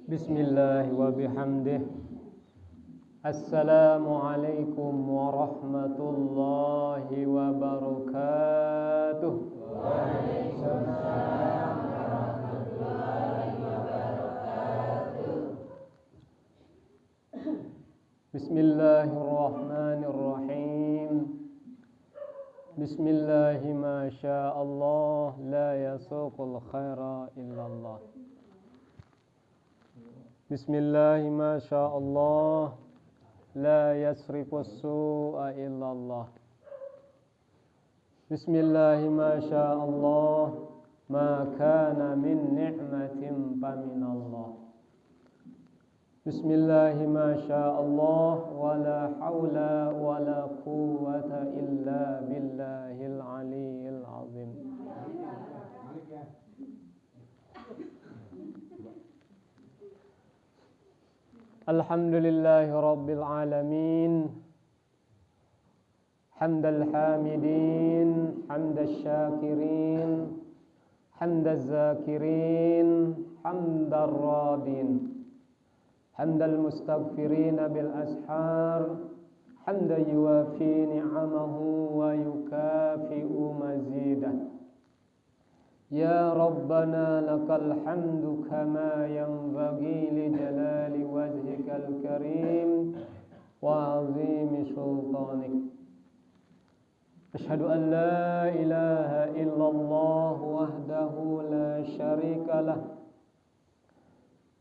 Bismillah wa bihamdih. Assalamualaikum warahmatullahi wabarakatuh. Waalaikumsalam warahmatullahi wabarakatuh. Bismillahirrahmanirrahim. Bismillahi ma sya'allah la yasuqul khaira illallah. Bismillahi ma sya'allah la yasrifus su'a illallah. Bismillahi ma sya'allah ma kana min ni'matin faminallah. Bismillahi ma sya'allah wa la hawla wa la quwwata illa billahil aliyyil azim. Alhamdulillahi rabbil alamin. Hamdal hamidin, hamdal syakirin, hamdal zakirin, hamdal radin, hamdal mustaghfirin bil ashar, hamdan yuwafi ni'amahu wa yukafi'u mazidah. Ya Rabbana lakal hamdu kama yanbaghi li jalali wajhikal karim wa azimi sultanik. Ashhadu an la ilaha illallah wahdahu la syarika lah.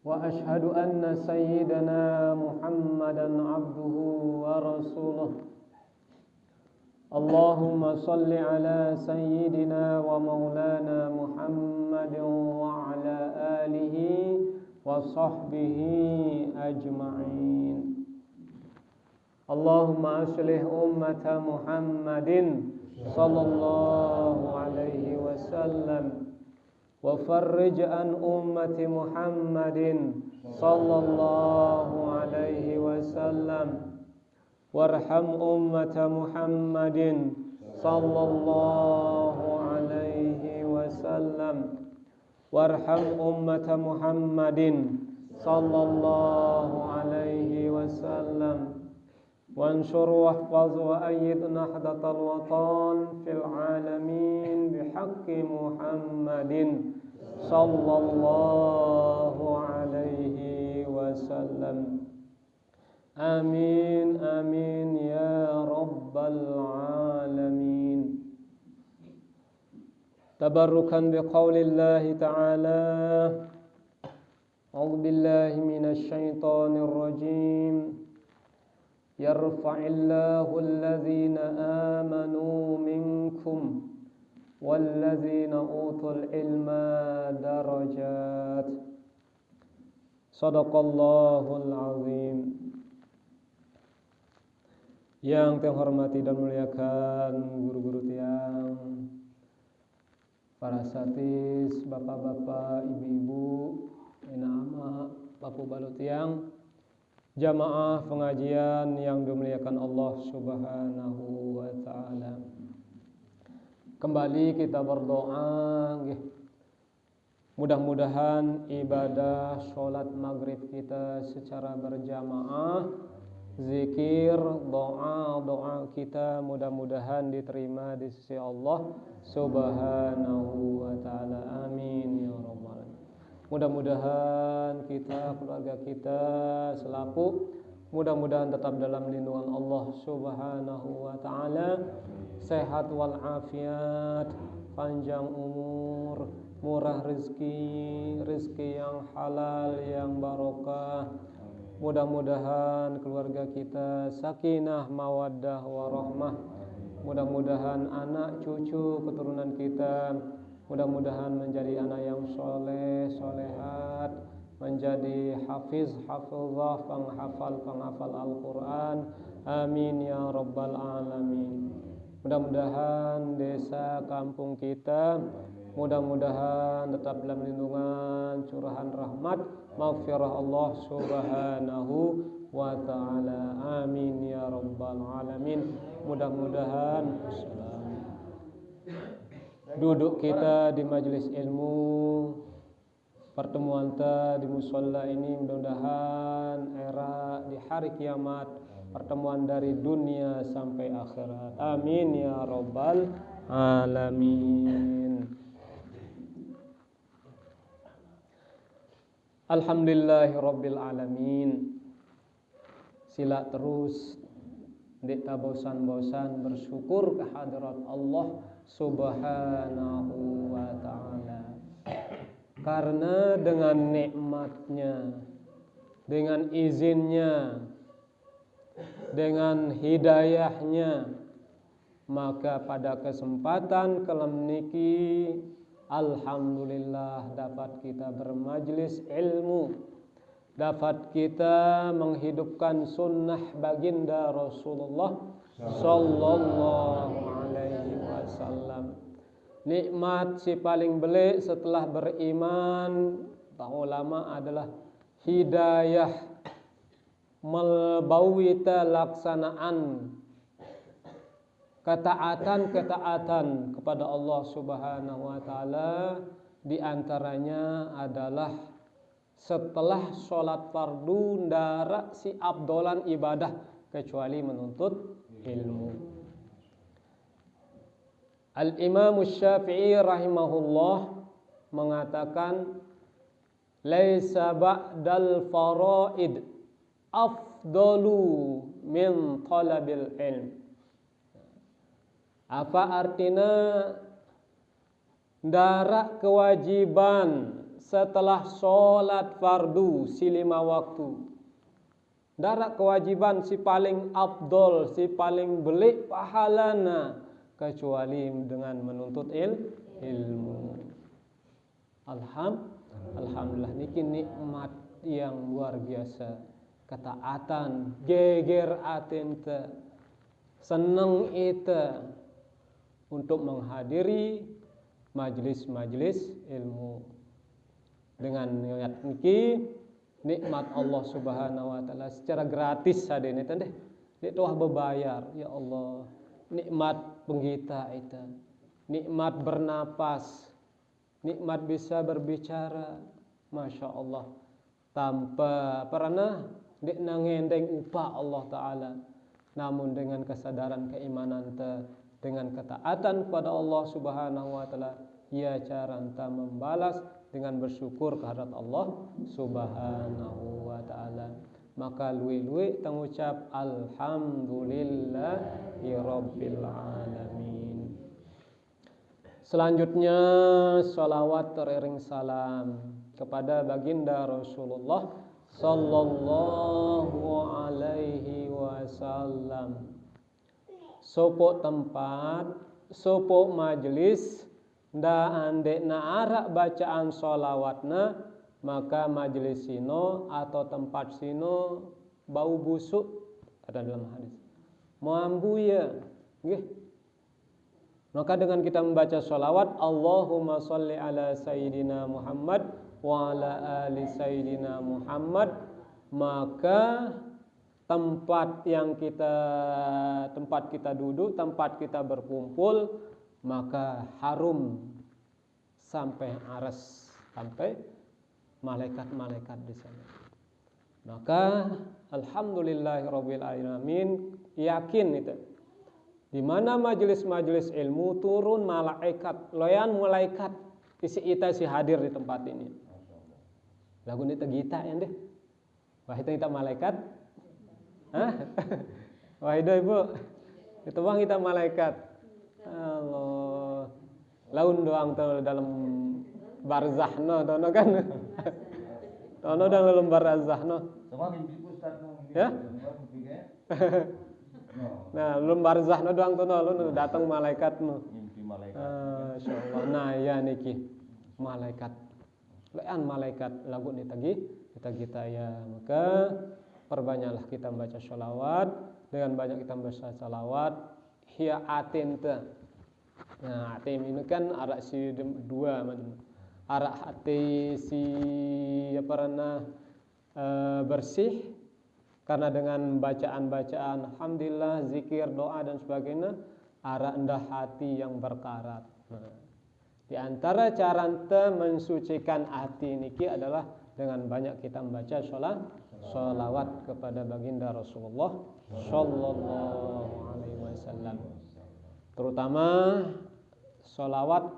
Wa ashhadu anna sayyidana Muhammadan abduhu wa rasuluh. Allahumma salli ala sayyidina wa maulana Muhammadin wa ala alihi wa sahbihi ajma'in. Allahumma aslih ummata Muhammadin sallallahu alaihi wasallam wa farrij an ummati Muhammadin sallallahu alaihi wasallam. Warham ummata Muhammadin sallallahu alaihi wasallam. Warham ummata Muhammadin sallallahu alaihi wasallam. Wansur wahfaz wa ayyid nahdatal watan fil alamin bihaqqi Muhammadin sallallahu alaihi wasallam. Amin amin ya rabbal alamin. Tabarrukan biqaulillahi ta'ala. A'udzu billahi minasy syaithanir rajim. Yarfa'illahu alladhina amanu minkum walladzina utul ilma darajat. Shadaqallahul azim. Yang terhormati dan muliakan guru-guru tiang, para satis, bapak-bapak, ibu-ibu, inama, bapu balu tiang, jamaah pengajian yang dimuliakan Allah Subhanahu wa ta'ala. Kembali kita berdoa, mudah-mudahan ibadah sholat maghrib kita secara berjamaah, zikir, doa kita mudah-mudahan diterima di sisi Allah Subhanahu wa ta'ala. Amin ya rabbal alamin. Mudah-mudahan kita, keluarga kita selaku, mudah-mudahan tetap dalam lindungan Allah Subhanahu wa ta'ala, sehat wal afiat, panjang umur, murah rezeki, rezeki yang halal, yang barokah. Mudah-mudahan keluarga kita sakinah, mawaddah, warahmah. Mudah-mudahan anak, cucu, keturunan kita mudah-mudahan menjadi anak yang soleh, solehat, menjadi hafiz, hafizah, penghafal Al-Quran. Amin ya rabbal alamin. Mudah-mudahan desa kampung kita mudah-mudahan tetap dalam lindungan curahan rahmat maghfirah Allah Subhanahu wa ta'ala. Amin ya rabbal alamin. Mudah-mudahan duduk kita di majelis ilmu pertemuan ta di musola ini mudah-mudahan era di hari kiamat, pertemuan dari dunia sampai akhirat. Amin ya rabbal alamin. Alhamdulillahirabbil alamin. Sila terus tidak tak bosan-bosan bersyukur kehadirat Allah Subhanahu wa ta'ala. Karena dengan nikmatnya, dengan izinnya, dengan hidayahnya, maka pada kesempatan kelam niki alhamdulillah dapat kita bermajlis ilmu, dapat kita menghidupkan sunnah baginda Rasulullah sallallahu alaihi wasallam. Nikmat si paling belik setelah beriman, tahu ulama adalah hidayah melbawita laksanaan ketaatan kepada Allah Subhanahu wa taala. Di antaranya adalah setelah sholat fardu ndara si abdolan ibadah kecuali menuntut ilmu. Al-Imam Syafi'i rahimahullah mengatakan laisa ba'dal faraid afdalu min talabil ilm. Apa artinya ndara kewajiban setelah sholat fardu si 5 waktu. Ndara kewajiban si paling afdol, si paling belik pahalana kecuali dengan menuntut ilmu. Alhamdulillah niki nikmat yang luar biasa. Ketaatan, geger aten te, seneng ite untuk menghadiri majlis-majlis ilmu. Dengan niat niki nikmat Allah Subhanahu wa taala secara gratis sadene teh. Nek tuah bebayar, ya Allah. Nikmat penggita itu, nikmat bernapas, nikmat bisa berbicara, masya Allah, tanpa pernah dek nangendeng upah Allah Taala, namun dengan kesadaran keimanan dengan ketaatan kepada Allah Subhanahu Wa Taala, ia cara enta membalas dengan bersyukur kehadirat Allah Subhanahu Wa Taala. Maka luwe-luwe tengucap alhamdulillahi rabbil alamin. Selanjutnya salawat teriring salam kepada baginda Rasulullah sallallahu alaihi wasallam. Sopo tempat, sopo majlis nda andekna arak bacaan salawatna, maka majelis sino atau tempat sino bau busuk, ada dalam hadis. Moambu ya, nggih. Maka dengan kita membaca sholawat Allahumma sholli ala Sayyidina Muhammad wa ala ali Sayyidina Muhammad, maka tempat kita duduk, tempat kita berkumpul, maka harum sampai aras, sampai malaikat-malaikat di sana. Maka alhamdulillahirabbil alamin, yakin itu. Di mana majelis-majelis ilmu turun malaikat, loyan malaikat isi ita si hadir di tempat ini. Lagu ini tegita ya deh. Wah itu kita malaikat. Hah? Wah itu ibu. Itu bang kita malaikat. Allah. Laun doang tuh dalam barzahno dono kan. Dono dalam barzahno. Ya? Nah, belum barzahno doang tuh lu datang malaikat nu. Insyaallah. Nah, ya niki malaikat. Lean malaikat lagu ni tagi kita ya. Maka perbanyaklah kita membaca sholawat. Dengan banyak kita membaca sholawat, hiya atin te. Nah, atin ini kan arak si dua macam. Arak hati si bersih karena dengan bacaan-bacaan alhamdulillah, zikir, doa dan sebagainya, arak endah hati yang berkarat. Nah, di Di antara cara ente mensucikan hati niki adalah dengan banyak kita membaca sholawat kepada baginda Rasulullah Sallallahu Alaihi Wasallam. Terutama sholawat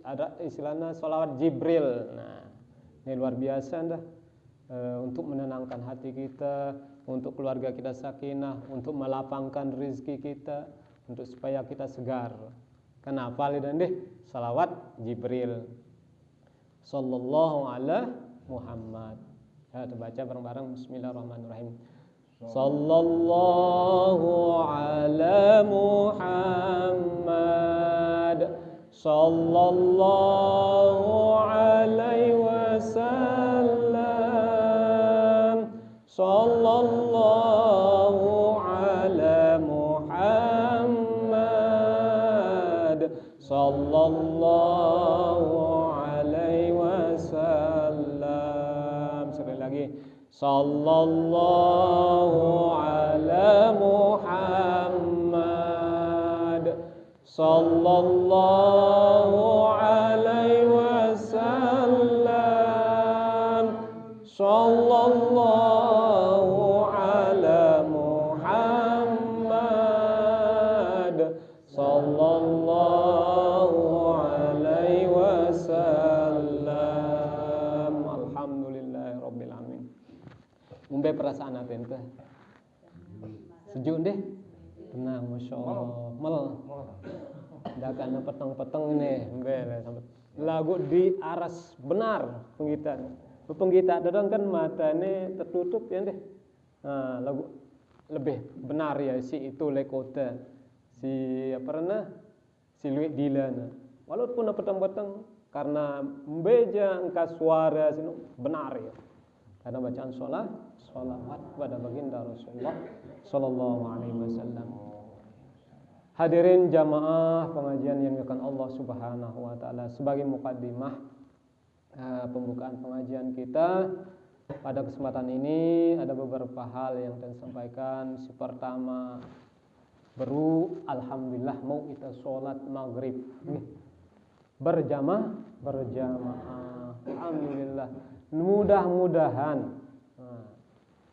ada istilahnya sholawat Jibril. Nah, ini luar biasa dah. Untuk menenangkan hati kita, untuk keluarga kita sakinah, untuk melapangkan rezeki kita, untuk supaya kita segar. Kenapa lidan deh? Salawat Jibril Sallallahu Alaihi Muhammad. Ya, kita baca bareng-bareng. Bismillahirrahmanirrahim. Sallallahu Alaihi Muhammad. Sallallahu Alaihi Wasallam. Sallallahu Alaihi Muhammad. Sallallahu Alaihi Wasallam. Sekali lagi. Sallallahu Alaihi Muhammad. Sallallahu Alaihi Wasallam. Sallallahu Alaihi Muhammad. Sallallahu Alaihi Wasallam. Alhamdulillahirabbil alamin. Umbe perasaan apa ente? Sejuk deh. Tenang, masya Allah. Dah kan peteng-peteng nih, umbe sampai lagu di aras benar penggitaan. Penggita dadang kan matanya tertutup ya deh. Nah, lagu lebih benar ya si itu lekota. Si apa namanya? Si Louis Dylan. Walaupun peteng-peteng karena membeja engkau suara sini benar ya. Karena bacaan sholawat kepada baginda Rasulullah Sallallahu Alaihi Wasallam. Hadirin jamaah pengajian yang dimuliakan Allah Subhanahu Wa Taala, sebagai mukaddimah pembukaan pengajian kita pada kesempatan ini ada beberapa hal yang saya sampaikan. Pertama, alhamdulillah mau kita sholat maghrib berjamaah. Alhamdulillah. Mudah-mudahan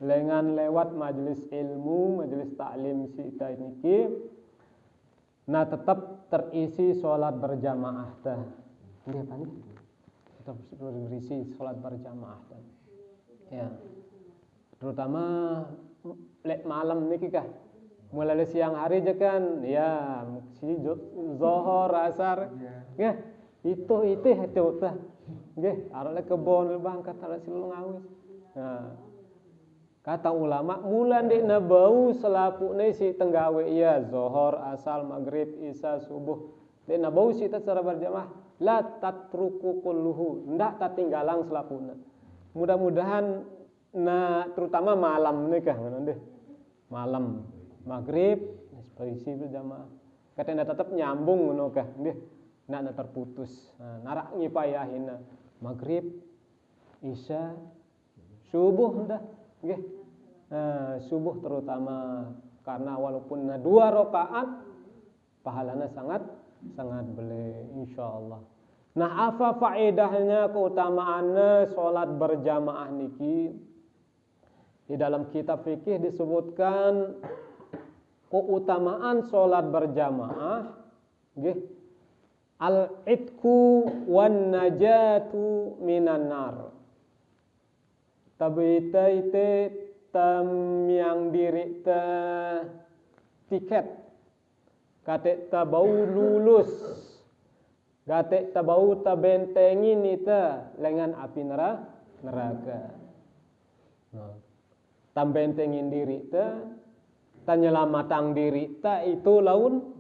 dengan lewat majelis ilmu, majelis taklim kita ini, nah tetap terisi sholat berjamaah tah. Ini apa nih? Tetap berisi sholat berjamaah tah. Ya. Terutama malam nih kah? Mulai siang hari aja kan, ya si zohor asar, ya itu tah. Nggih, arek kebon bangkat arek silung ngawis. Nah, kata ulama mulan dekna bau selapune si tenggawe iya zuhur, asal, maghrib, isya, subuh. Dekna bau si secara berjamaah la tatruku kulluhu, ndak tatinggalang selapuna. Mudah-mudahan terutama malam nikah ngono deh. Malam maghrib berisi berjamaah. Katanya tetap nyambung ngono kah nggih. Ndak terputus. Narak ngipayahin maghrib, isya, subuh dah, nggih. Subuh terutama karena walaupun 2 rakaat pahalanya sangat beli insyaallah. Nah, apa faedahnya keutamaannya salat berjamaah niki? Di dalam kitab fikih disebutkan keutamaan salat berjamaah nggih. Al-itku wan najatu minan nar. Tabita ite tam yang diri ta tiket. Kate ta bau lulus. Kate ta bau ta bentengin ita lengan api neraka. Tam bentengin diri ta nyelamatang diri ta itu laun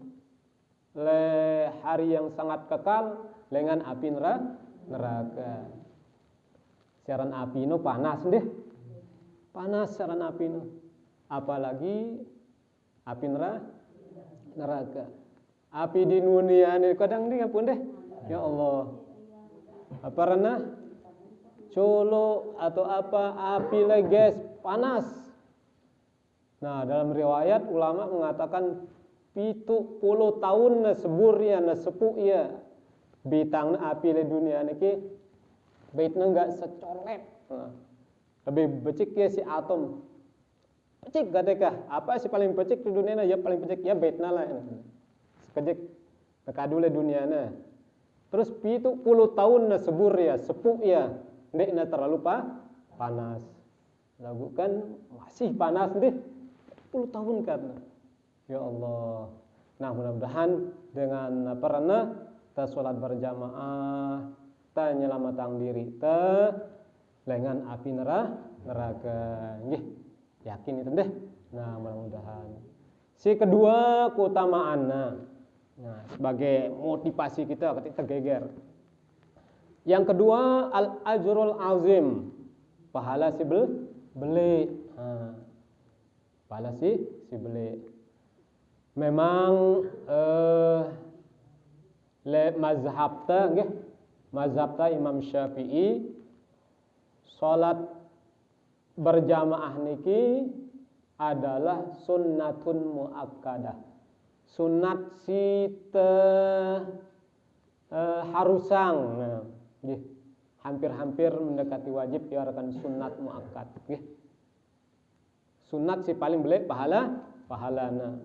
le hari yang sangat kekal dengan api neraka. Siaran api no panas deh. Panas siaran api no. Apalagi api neraka. Api di dunia ini kadang dia pun deh. Ya Allah. Apa rena? Colo atau apa api leges panas. Nah, dalam riwayat ulama mengatakan 70 tahun na sebur ya na sepu ya bitang api di dunia niki baitna enggak secoret. Nah, lebih becik ya si atom. Pecik gadeka. Apa sih paling pecik di dunia na? Ya paling pecik ya baitna lah. Sekejik nekadule dunia na. Terus 70 tahun na sebur ya, sepuk ya. Ndek na terlalu panas. Lagu kan masih panas deh. 10 tahun kan. Ya Allah. Nah, mudah-mudahan dengan pernah kita sholat berjamaah, kita nyelamatkan diri, kita lengan api neraka. Nggih, yakin itu deh. Nah, mudah-mudahan. Si kedua keutamaannya. Nah, sebagai motivasi kita ketika geger. Yang kedua al-ajrul azim. Pahala si beli. Pahala si beli. Memang mazhabta nggih, mazhabta Imam Syafi'i salat berjamaah niki adalah sunnatun muakkadah. Sunat si harusang. Nah, nggih. Hampir-hampir mendekati wajib diarahkan sunat muakkad nggih. Sunat si paling belek pahalana.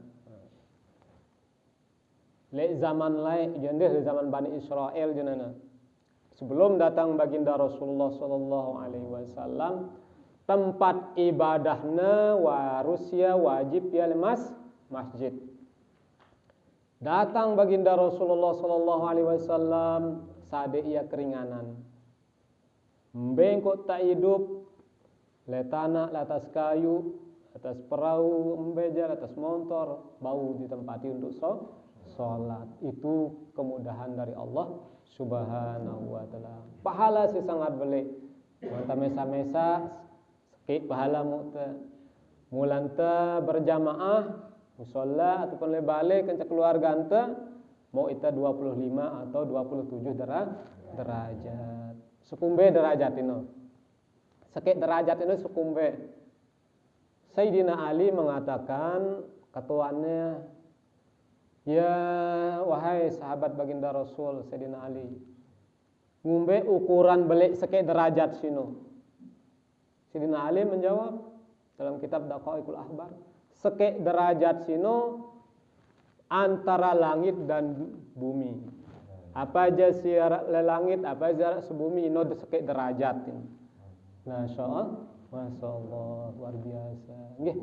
Lek zaman lain jendeh zaman Bani Israel jenana. Sebelum datang baginda Rasulullah sallallahu alaihi wasallam, tempat ibadahna warusya wajib ya masjid. Datang baginda Rasulullah sallallahu alaihi wasallam sade ia keringanan. Mbengkok tak hidup le tanah, atas kayu, atas perahu, embeja, atas motor, bau ditempati untuk sholat. Itu kemudahan dari Allah Subhanahu wa ta'ala. Pahala sih sangat belik. Manta mesa-mesa sekit pahala mulanta berjamaah musalla ataupun le balik kencak keluarga anta mau ita 25 atau 27 derajat. Sekumbe derajat ini. Sekit derajat ini sekumbe. Sayyidina Ali mengatakan ketuanya, ya wahai sahabat baginda Rasul Sayyidina Ali, ngumbe ukuran belik sekit derajat sino. Sayyidina Ali menjawab dalam kitab Daqaiqul Ahbar, sekit derajat sino antara langit dan bumi. Apa aja jarak langit, apa jarak sebumi ino sekit derajat ini. Masya Allah, luar biasa. Nggih,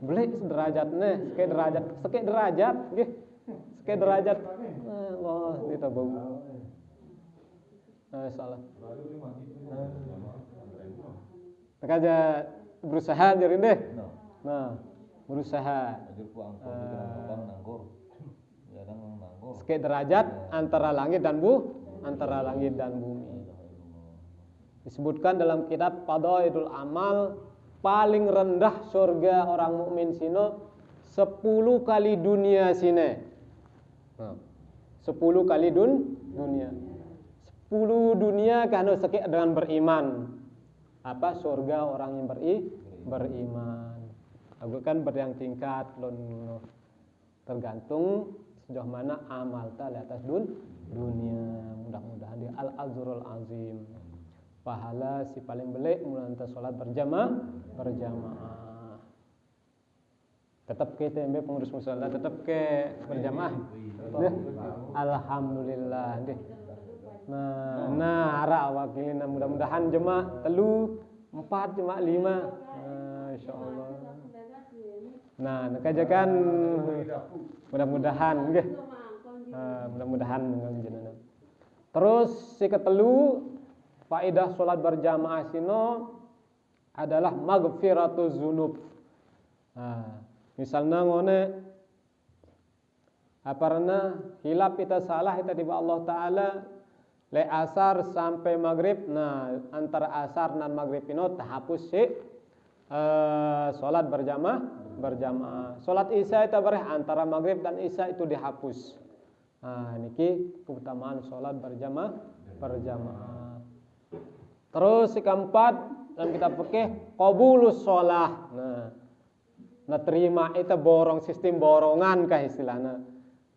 belik derajatnya, sekit derajat, nggih. Sekit derajat. Allah, kita bau. Salah. Aja berusaha jadi deh. Nah, berusaha. Sekit derajat antara langit dan bumi. Disebutkan dalam kitab Fadailul Amal, paling rendah surga orang mukmin sino 10 kali dunia sini. 10 kali dunia. 10 dunia karena sekit dengan beriman. Apa surga orang yang beriman. Aku kan beriang tingkat tergantung sejauh mana amal ta di atas dunia. Mudah-mudahan di al-ajrul azim. Pahala si paling belik mulanta salat berjamaah. Tetap ke TMB pengurus musala, tetap ke berjamaah. Alhamdulillah deh. Nah, ara wakilin mudah-mudahan jemaah 3, 4, jemaah 5. Insyaallah. Nah, nakajakan mudah-mudahan nggih. Mudah-mudahan jenengan. Terus si ketelu faedah salat berjamaah sino adalah maghfiratuz dzunub. Misalnya ngone aparna hilap kita salah kita tiba Allah taala le asar sampai maghrib. Nah, antara asar dan maghrib ino tahapus si salat berjamaah. Salat isya itu antara maghrib dan isya itu dihapus. Nah, niki keutamaan salat berjamaah. Terus si keempat dalam kitab fikih qabulus shalah. Nah, terima itu sistem borongan kah istilahnya.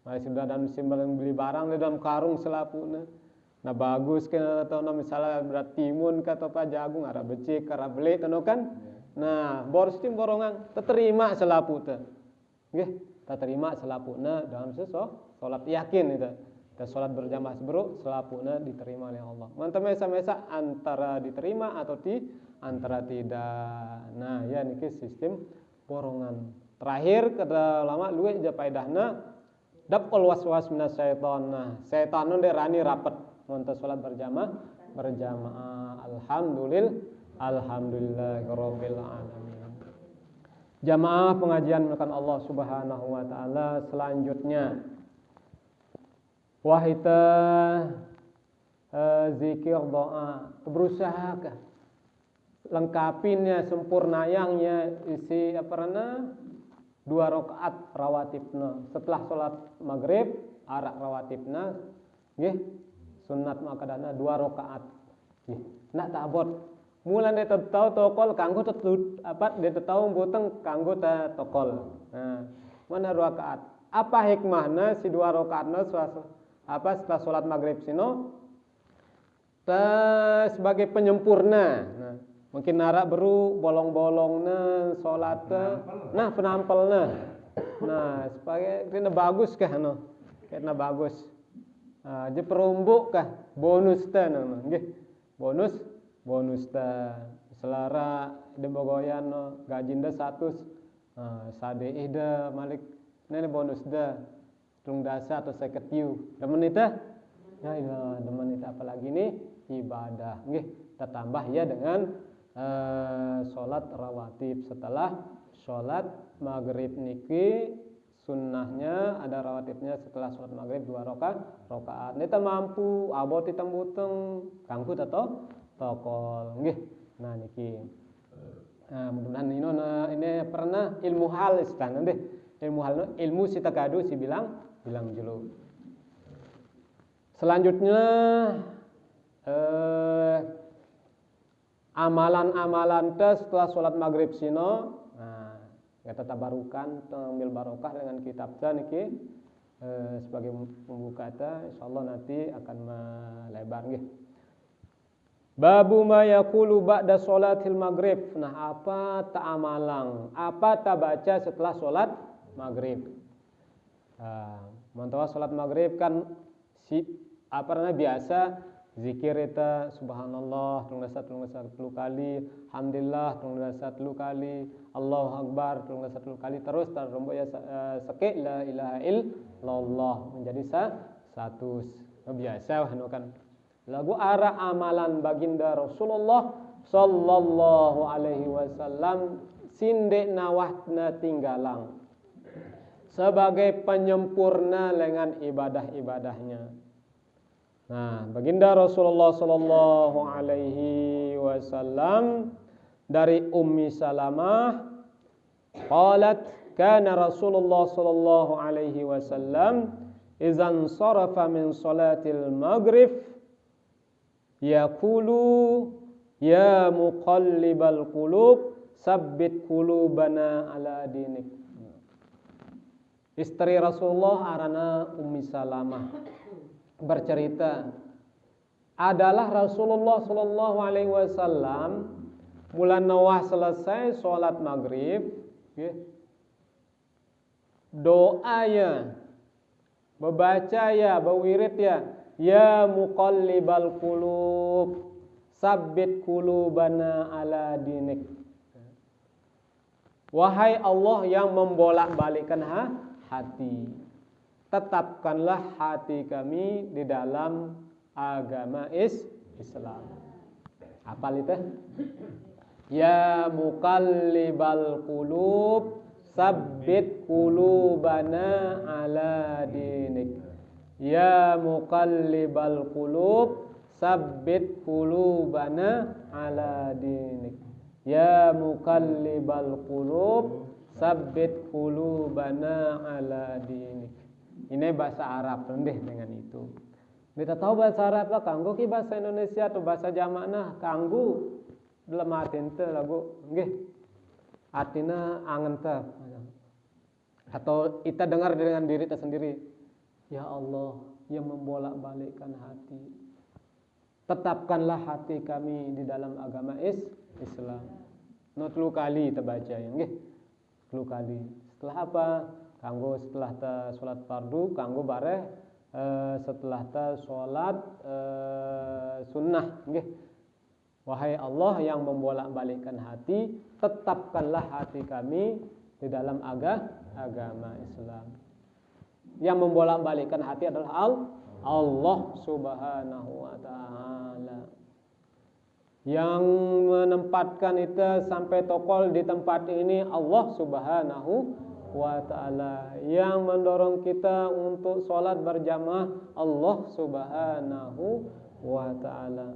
sudah dalam simbol beli barang di dalam karung selapuna. Nah bagus kan atau misalnya berat timun atau apa jagung arah becik arah beli kan. Nah boros tim borongan terima selapu teh. Nggih, terima selapuna dalam salat yakin itu. Dan salat berjamaah sebruk selapuna diterima oleh Allah. Mantap mesa-mesa antara diterima atau antara tidak. Nah, ya niki sistem borongan. Terakhir kata ulama luwih ja faedahna dapul waswas minas syaiton. Nah, setan nu derani rapet mun salat berjamaah. Alhamdulillahirabbil alamin. Jamaah pengajian melakukan Allah Subhanahu wa taala selanjutnya wahita zikir doa berusaha lengkapinnya sempurnayangnya isi 2 rakaat rawatibna setelah salat maghrib arak rawatibna nggih sunat makadana 2 rakaat nggih nak tabot mulan dia tahu tokol kanggo tetut dia tahu buteng kanggo tokol nah mana 2 rakaat apa hikmahna si 2 rakaatna setelah salat maghrib sino sebagai penyempurna. Nah, mungkin narak beru bolong-bolongna salat nah penampelna. Nah, sebagai kena bagus kah no? Kena bagus. Je perumbuk kah bonus teh nggih. Bonus teh selara de bogoyan no gajinda 100 sade ida malik nene bonus dah tung dasa atau 50 demen itu ya ilah demen itu apalagi nih ibadah nggih tambah ya dengan salat rawatib setelah salat maghrib niki sunnahnya ada rawatibnya setelah salat maghrib 2 rakaat nita mampu abot ditembuteng kanggo atau tokol nggih nah niki mudah-mudahan ini pernah ilmu hal istan deh ilmu si takadu si bilang julu. Selanjutnya amalan-amalan setelah sholat maghrib sino, nah kita tabarukan ambil barokah dengan kitab niki sebagai pembuka insyaallah nanti akan melebar nggih. Babu ma yaqulu ba'da sholatil maghrib. Nah, apa ta'amalang? Apa ta baca setelah sholat maghrib? Mantawa sholat maghrib kan biasa zikir itu subhanallah tung dasa 10 kali, alhamdulillah tung dasa 10 kali, Allahu akbar tung dasa 10 kali terus terombo ya sekek la ilaha illallah menjadi satu biasa kan. Lagu arah amalan baginda Rasulullah sallallahu alaihi wasallam sindek nawahna tinggalang sebagai penyempurna dengan ibadah-ibadahnya. Nah, baginda Rasulullah sallallahu alaihi wasallam dari Ummi Salamah qalat kana Rasulullah sallallahu alaihi wasallam idzan sarafa min salatil maghrib yaqulu ya muqallibal qulub sabbit qulubana ala dinik. Istri Rasulullah arana Ummi Salamah bercerita adalah Rasulullah sallallahu alaihi wasallam bulan nawah selesai sholat maghrib doa ya membaca ya berwirid ya muqallibal qulub sabbit qulubana ala dinik. Wahai Allah yang membolak-balikkan hati, tetapkanlah hati kami di dalam agama Islam. Apal itu? Ya muqallibal qulub sabbit qulubana ala dinik. Ya muqallibal qulub sabbit qulubana ala dinik. Ya muqallibal qulub sabbit qulubana ala dinik. Ini bahasa Arab rendih dengan itu. Kita tahu bahasa Arab lah kanggo ki bahasa Indonesia atau bahasa jamakna kanggo dalam arti ente lagu nggih. Artinya angen teh. Atau kita dengar dengan diri kita sendiri. Ya Allah yang membolak-balikkan hati, tetapkanlah hati kami di dalam agama Islam. No telu kali terbaca ya nggih. Telu kali. Setelah apa? Kanggo setelah ta salat fardu, kanggo bareh setelah ta salat sunnah nggih. Wahai Allah yang membolak-balikkan hati, tetapkanlah hati kami di dalam agama Islam. Yang membolak-balikkan hati adalah Allah Subhanahu wa taala. Yang menempatkan kita sampai tokol di tempat ini Allah Subhanahu wa taala. Yang mendorong kita untuk sholat berjamaah Allah Subhanahu wa taala.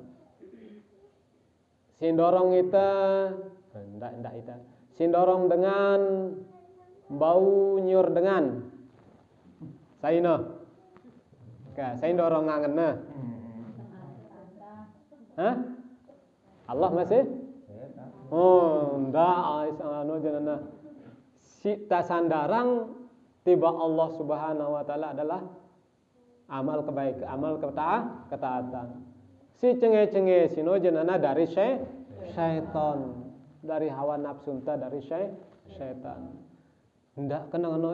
Sindorong kita ndak kita. Sindorong dengan bau nyur dengan Saino. Saya dorong ngangenna. Hah? Allah masih? Oh, ndak anu jenengan. Si tasandarang tiba Allah Subhanahu wa taala adalah amal kebaikan, amal ketaatan. Si cenge-cenge sino jenengan dari syaitan, dari hawa nafsu dari syaitan. Ndak kena-kena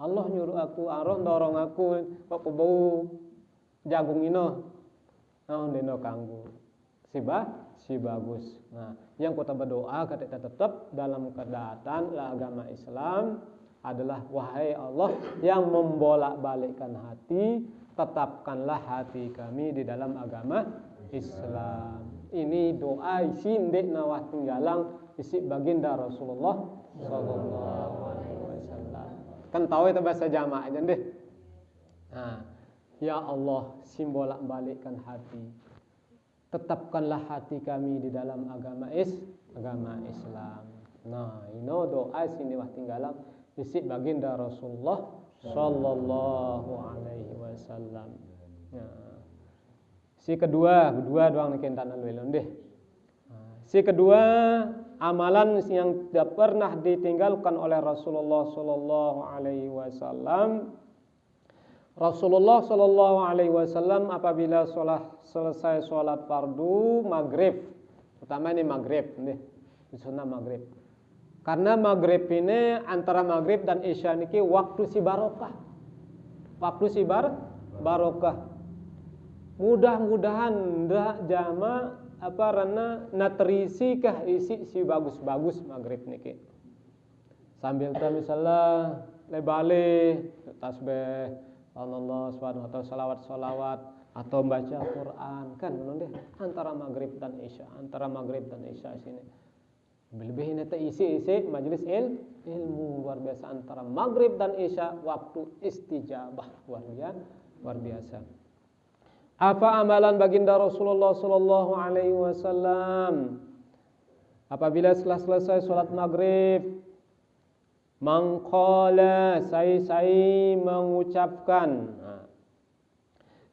Allah nyuruh aku, Allah dorong aku, apa bau jagung ino, dino kanggo, si bagus. Nah, yang kita berdoa ketika tetap dalam kedaatan agama Islam adalah wahai Allah yang membolak-balikkan hati, tetapkanlah hati kami di dalam agama Islam. Ini doa isi ndek nawah tinggalang isi baginda Rasulullah sallallahu alaihi wasallam. Kan tahu itu bahasa jamaah aja deh. Nah, ya Allah, simbolak-balikkan hati. Tetapkanlah hati kami di dalam agama Islam. Nah, ini doa sini wah tinggalan isi baginda Rasulullah sallallahu alaihi wasallam. Nah, si kedua doang kentan welon deh. Si kedua, amalan yang tidak pernah ditinggalkan oleh Rasulullah sallallahu alaihi wasallam. Rasulullah sallallahu alaihi wasallam apabila selesai sholat fardu maghrib, utama ini maghrib nih, sunnah maghrib. Karena maghrib ini antara maghrib dan isya niki waktu si barokah. Waktu si barokah. Mudah-mudahan ndak jama rana naterisi kah isi si bagus-bagus maghrib niki. Sambil ta misalnya lebale tasbih Allah subhanahu wa ta'ala salawat atau baca Al-Quran kan deh antara maghrib dan isya sini. Lebih ini isi majelis ilmu luar biasa antara maghrib dan isya waktu istijabah luar biasa. Apa amalan baginda Rasulullah sallallahu alaihi wasallam apabila setelah selesai salat maghrib? Mangqala saya mengucapkan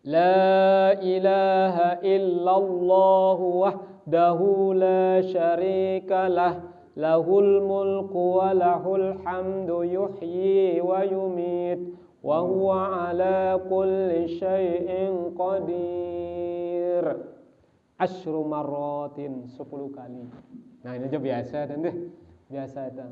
La ilaha illallah wahdahu la syarika lah lahul mulku wa lahul hamdu yuhyi wa yumit wa huwa ala kulli syai'in qadir. Asyru marratin 10 kali. Nah ini aja biasa dan deh. Biasa itu.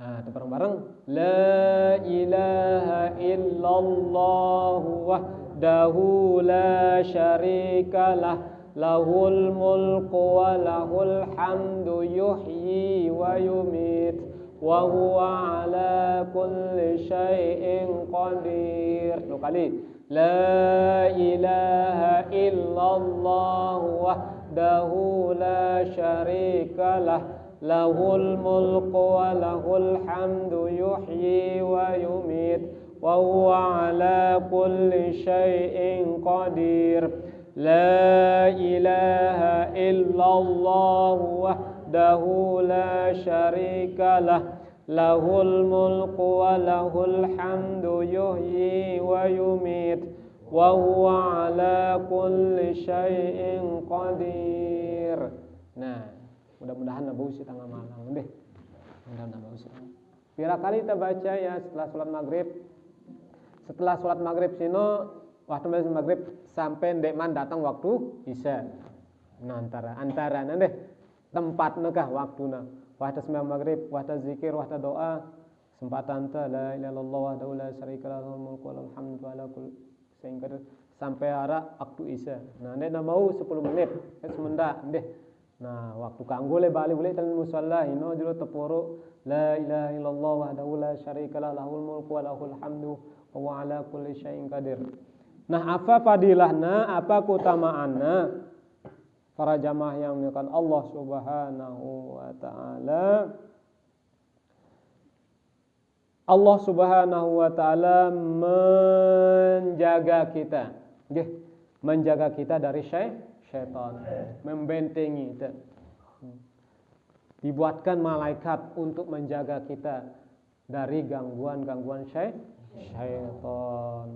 Nah, bareng-bareng La ilaha illallah wahdahu la syarika lah lahul mulku wa lahul hamdu yuhyi wa yumit wa huwa ala kulli syai'in qadir. 2 kali. La ilaha illallah wahdahu la syarika lah lahul mulku wa lahul hamdu yuhyi wa yumit wa huwa ala kulli syai'in qadir. La ilaha illallah wahdahu la syarika lah lahul mulku wa lahul hamdu yuhyi wa yumit wa huwa ala kulli syai'in qadir. Nah, mudah-mudahan nabausi tanggal malam deh. Mudah-mudahan nabausi. Berapa kali kita baca ya setelah sholat maghrib? setelah sholat maghrib sino waktu maghrib sampai ndekman datang waktu isya. Nah antara deh tempatnya kah waktuna. Waktu sembahyang maghrib, waktu zikir, waktu doa, kesempatan la ilaha illallah wahdahu la syarika lahu lahul mulku wa lahul hamdu ala kulli syai'in qadir sampai arah waktu isya. Nah nek mau 10 menit, semendak deh. Nah waktu kanggo le balik tan musalla ino jero teporo la ilaha illallah wahdahu la syarika lahu lahul mulku wa lahul hamdu wa ala kulli syai'in qadir. Nah apa fadilahna, apa keutamaanna para jamaah yang memuliakan Allah Subhanahu wa taala. Allah Subhanahu wa taala menjaga kita. Nggih, menjaga kita dari syaitan, membentengi kita. Dibuatkan malaikat untuk menjaga kita dari gangguan-gangguan syaitan.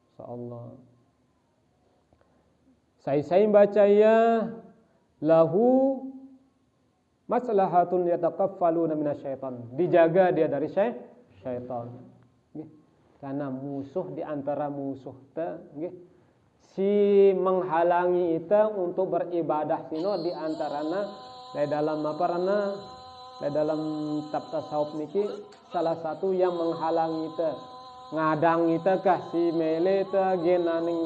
Insyaallah. Saya baca ya lahu maslahatun yatakaffaluna minasyaitan. Dijaga dia dari syaitan. Nggih. Karena musuh di antara musuh ta nggih. Si menghalangi kita untuk beribadah sino di antarana di dalam apa rana di dalam kitab tasawuf niki salah satu yang menghalangi kita ngadang kita kah si mele ta genaning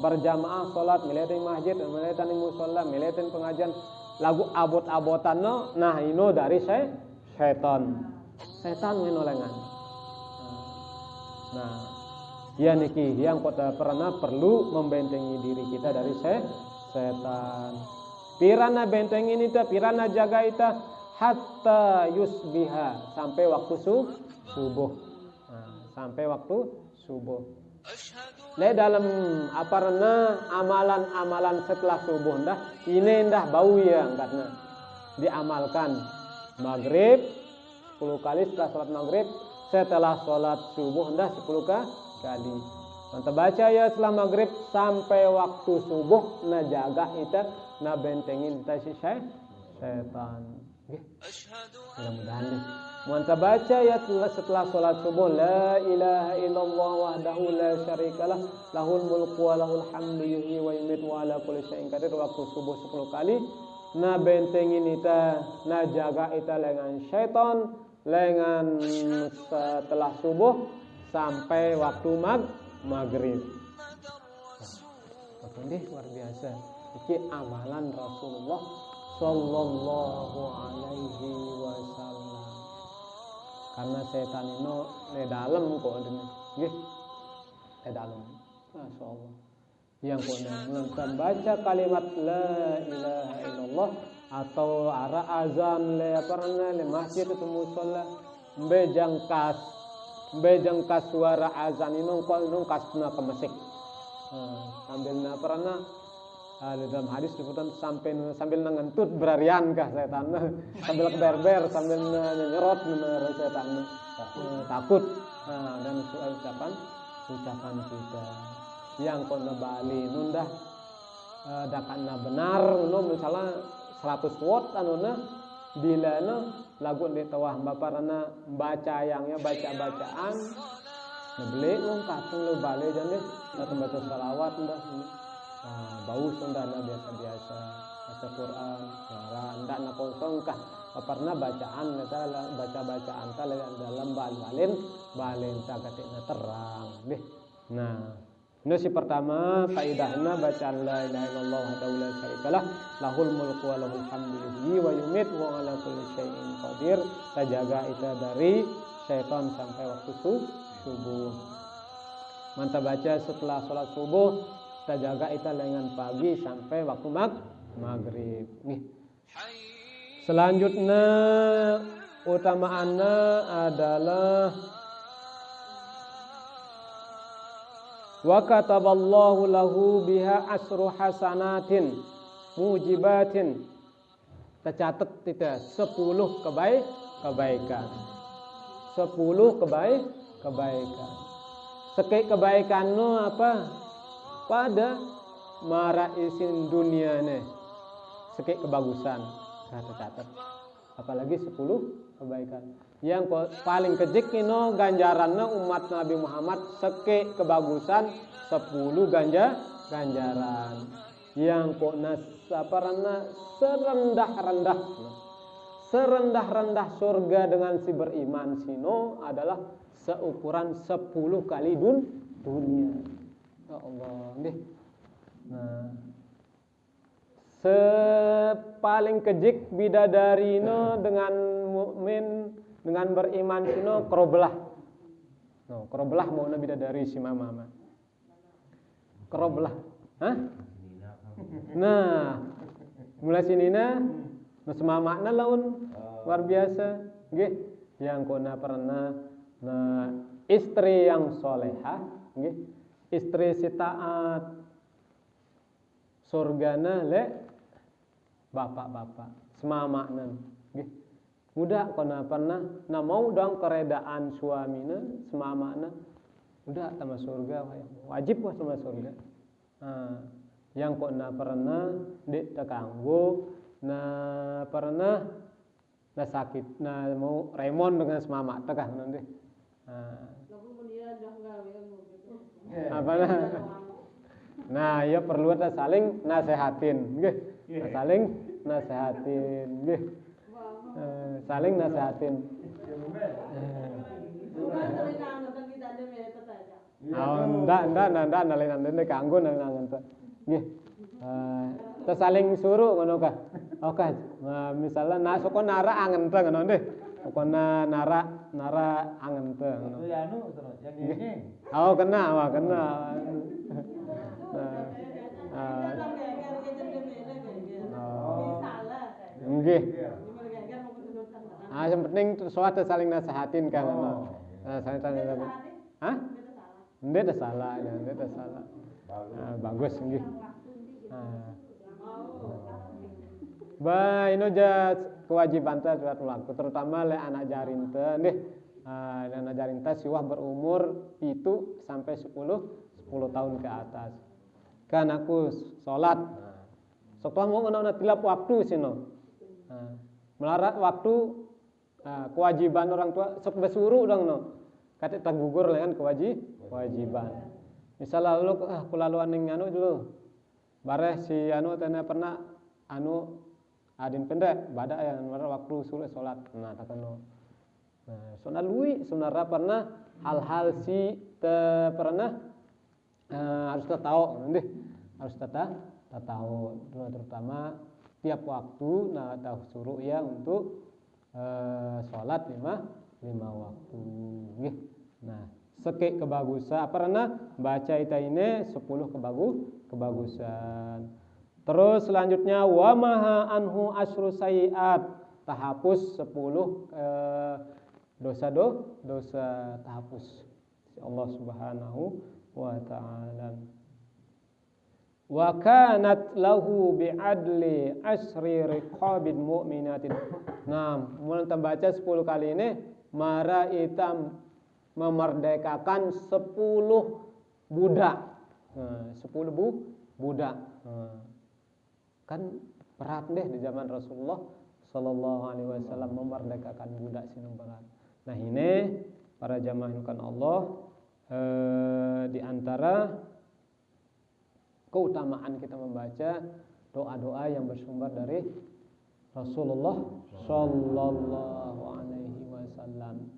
berjamaah salat mele teng masjid mele teng musala mele teng pengajian lagu abot-abotan no nah ino dari setan menolengan. Nah ya niki yang kota pernah perlu membentengi diri kita dari setan. Pirana bentengi ita, pirana jaga ita hatta yusbiha sampai waktu subuh. Nah, sampai waktu subuh. Le dalam apa rena amalan-amalan setelah subuh ndah ini ndah bau ya karena diamalkan maghrib 10 kali setelah sholat maghrib, setelah sholat subuh ndah 10 kali. Mantap baca ya setelah maghrib sampai waktu subuh na jaga ita na bentengin ita si setan. Mudah-mudahan deh. Mantap baca ya setelah sholat subuh la ilaha illallah wahdahu la syarikalah lahul mulku wa lahul hamdu yuhyi wa yumiitu wa ala kulli syai'in qadir waktu subuh 10 kali na bentengin ita na jaga ita lengan syaitan lengan setelah subuh sampai waktu maghrib. Nah, luar biasa. Iki amalan Rasulullah sallallahu alaihi wasallam. Karena setan ini di dalam kok nggih. Di dalam. Masyaallah. Yang kok baca kalimat la ilaha illallah atau ara azan le parana le masjid itu musalla bejangkas suara azan ini nung kasna ke masjid. Sambil na parana dalam hadis disebutkan sambil ngentut berarian kah setan sambil berber sambil nyerot setan takut dan ucapan kita yang kono bali nundah dakana benar misalnya 100 watt anuna dilana lagu di tawah baparana baca yangnya bacaan beli katung lu bali jan deh baca salawat ndah bau sundana biasa baca Quran cara ndak na kosong kah baparna bacaan misalnya baca-bacaan tala dalam balin tagatikna terang deh. Nah ini si pertama kaidahna bacaan la ilaha illallah wahdahu la syarikalah lahul mulku wa lahul hamdu yuhyi wa yumiitu wa ala kulli syai'in qadir. Kita jaga itu dari syaitan sampai waktu subuh. Mantap baca setelah sholat subuh kita jaga itu lengan pagi sampai waktu maghrib. Nih. Selanjutnya utamaannya adalah wa kataballahu lahu biha asru hasanatin mujibatin. Tercatat kita 10 kebaikan. 10 kebaikan. Sekali kebaikan no apa? Pada mara isin dunia ne. Sekali kebagusan. Tercatat. apalagi 10 kebaikan. Yang paling kecik ino ganjarannya umat Nabi Muhammad seke kebagusan 10 ganjaran. Yang kok serendah-rendah surga dengan si beriman sino adalah seukuran 10 kali dunia. Ya Allah, nih. Nah, sepaling kejik bidadarino dengan mukmin dengan beriman sino kerobelah. No, kerobelah mau bidadari si mama. Kerobelah. Hah? Nah, mulai sinina semamakna laun luar biasa. Nggih, yang kona pernah istri yang solehah, nggih. Istri si taat surgana le bapak-bapak semamakna nggih. Udah kona pernah mau dong keredaan suamina semamakna. Udah sama surga wajib wah sama surga. Yang kok pernah di terganggu, pernah sakit, mau remon dengan semamak tegah nanti. Apa nah, ya perlu ada saling nasehatin, nggih. Saling nasehatin, nggih. Saling nasehatin. Ndak nalih kanggo nang nggih. Saling suruh ngono kah? Oke. Misalnya soko nara angen teh ngono nggih. Soko nara angen teh ngono. Itu ya anu yang ini. Oh, kena. Nggih. Yang penting suatu saling nasehatin kan ngono. Saling nasehatin. Hah? Ndak salah. Bagus nggih. Ini aja kewajiban teh suatu waktu terutama le anak jarinta nggih. Anak jarinta siwah berumur itu sampai 10 tahun ke atas. Kan aku salat. Setelah mau ngono tilap waktu sino. Melarat waktu kewajiban orang tua sok besuruh dong no. Kate gugur dengan kewajiban. Misalnya lu kulalu aning anu dulu. Bareh si anu tena pernah anu adin pendek badak yang waktu sulit salat. Nah takano. Nah, saudara pernah hal-hal si pernah harus tahu nanti harus tahu terutama tiap waktu tahu suruh ya untuk salat lima waktu nggih. Nah, seke kebagusan pernah baca ini 10 kebagusan. Terus selanjutnya wa maha anhu asyru sayiat tahapus 10 dosa tahapus Allah Subhanahu wa taala. Wa kanat lahu bi'adli asri riqabin mu'minatin. Nah, mulai baca 10 kali ini mara itam memerdekakan 10 budak. 10 budak. Kan berat deh di zaman Rasulullah sallallahu alaihi wasallam memerdekakan budak sini berat. Nah, ini para jamaah kan Allah di antara keutamaan kita membaca doa-doa yang bersumber dari Rasulullah sallallahu alaihi wasallam.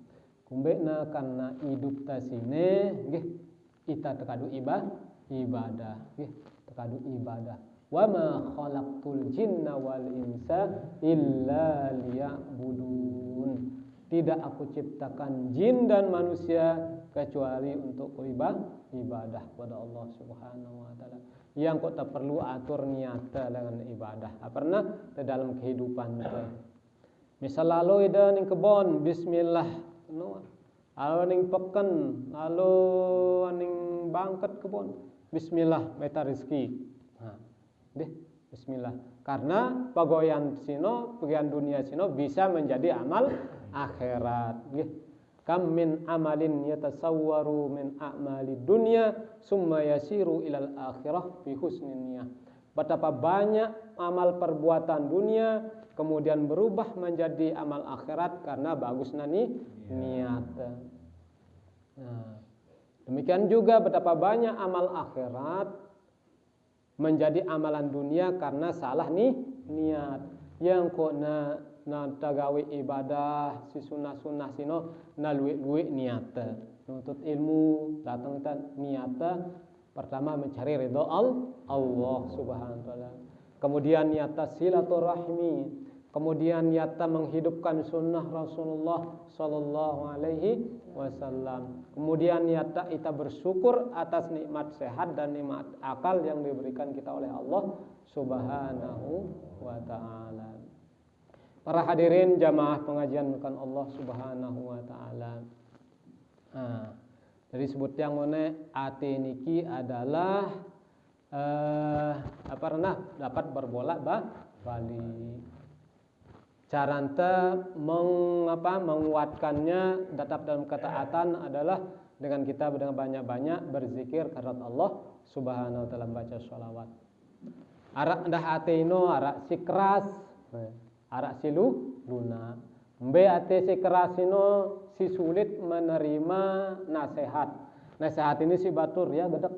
Kumbekna karena hidup tasine nggih kita tekadu ibadah nggih tekadu ibadah. Wa ma khalaqtul jinna wal insa illa liya'budun. Tidak aku ciptakan jin dan manusia kecuali untuk ibadah kepada Allah Subhanahu wa taala. Yang kok tak perlu atur niata dengan ibadah. Pernah di dalam kehidupan kita. Misal lalu ida ning kebon bismillah. Lalu ning peken, lalu ning bangket kebon. Bismillah beta rezeki. Bismillah. Karena bagian dunia sino bisa menjadi amal akhirat. Kam min amalin yatasawwaru min a'mali dunya summa yasiru ilal akhirah bi husnin niyah. Betapa banyak amal perbuatan dunia kemudian berubah menjadi amal akhirat karena bagusnya niat. Nah, demikian juga betapa banyak amal akhirat menjadi amalan dunia karena salah niat. Yang kok na tagawi ibadah si sunah sino na luik niat. Nuntut ilmu datang kita niat pertama mencari ridho Allah Subhanahu wa taala. Kemudian niat silaturahmi, kemudian niat menghidupkan sunnah Rasulullah sallallahu alaihi wasallam. Kemudian niat kita bersyukur atas nikmat sehat dan nikmat akal yang diberikan kita oleh Allah Subhanahu wa taala. Para hadirin jamaah pengajian bukan Allah Subhanahu wa taala. Jadi sebut yang mana ati niki adalah dapat berbolak balik. Caranta menguatkannya tetap dalam ketaatan adalah dengan kita banyak-banyak berzikir karena Allah Subhanahu wa taala, baca sholawat. Arak dah atino arak si keras, arak si luna. Mbe ate si keras ino si sulit menerima nasihat. Nasihat ini si batur ya gedek.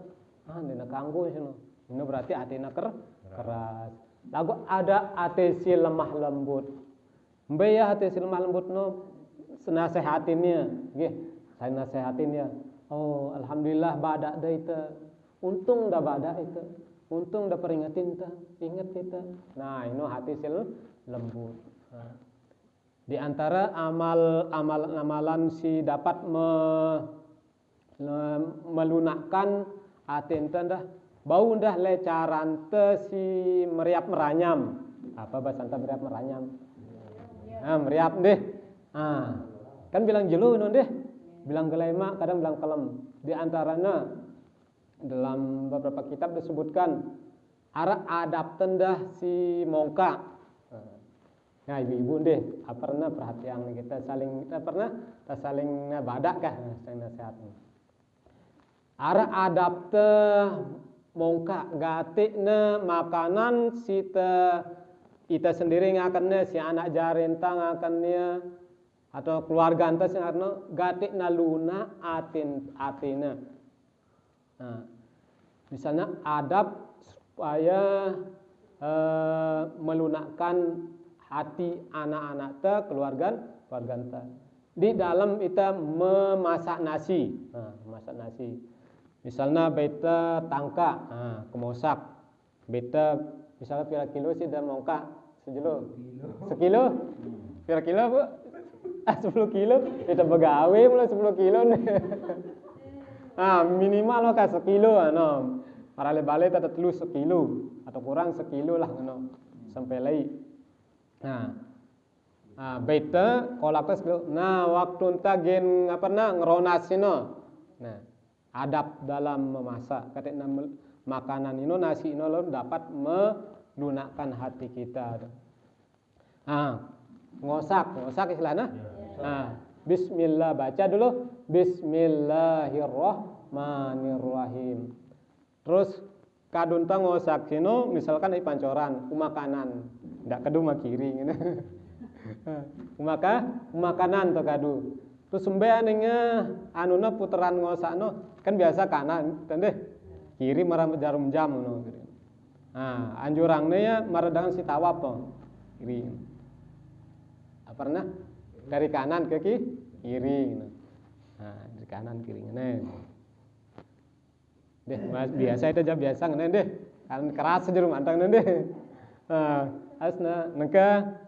Dina kanggo sino. Ini berarti atina keras. Lagu ada ate si lemah lembut. Mbe ya ate si lemah lembut no nasehatinnya. Nggih, saya nasehatin ya. Oh, alhamdulillah badak da itu. Untung dah badak itu. Untung dah peringatin ta. Ingat kita. Nah, ini hati si lembut. Di antara amalan si dapat melunakkan atin dah bau dah lecaran si meriap meranyam. Apa bahasa anta meriap meranyam? Meriap deh. Kan bilang jelu non deh. Bilang gelema, kadang bilang kelem. Di antaranya dalam beberapa kitab disebutkan ara adab tendah si mongka. Nah, ibu-ibu deh, pernah perhatian kita saling badak kah? Saya nasihat. Ara adab te mongka gatikna makanan ita sendiri ngakannya si anak jarenta ngakannya atau keluarga anta sing arno gatikna luna atina. Nah, misalnya adab supaya melunakkan hati anak-anak keluarga enta. Di dalam kita memasak nasi. Memasak nasi. Misalnya beta tangka, kemosak. Beta misalnya pira kilo sih dan mongka sejelo. Sekilo? Pira kilo, Bu? 10 kilo. Kita begawe mulai 10 kilo nih. Minimal lo kan sekilo Para lebale tata telu sekilo atau kurang sekilo lah sampai lai. Beta kolak sekilo. Nah, waktu enta gen ngeronas sino. Nah, adab dalam memasak. Katina makanan ino nasi ino lo dapat melunakkan hati kita. Ngosak istilahnya. Bismillah, baca dulu. Bismillahirrahmanirrahim. Terus kadunta ngosak sino misalkan di pancoran makanan ndak kedu mah kiri gitu. Makanan to kadu. Terus sembeaningnya anuna puteran ngosakno kan biasa kanan tende kiri marah jarum jam ngono. Anjurangne ya maredangan si tawab to. Kiri. Pernah dari kanan ke kiri gitu. Dari kanan kiri ngene. Deh, biasa itu aja biasa ngene deh. Kan keras aja rumantang deh. Asna nengka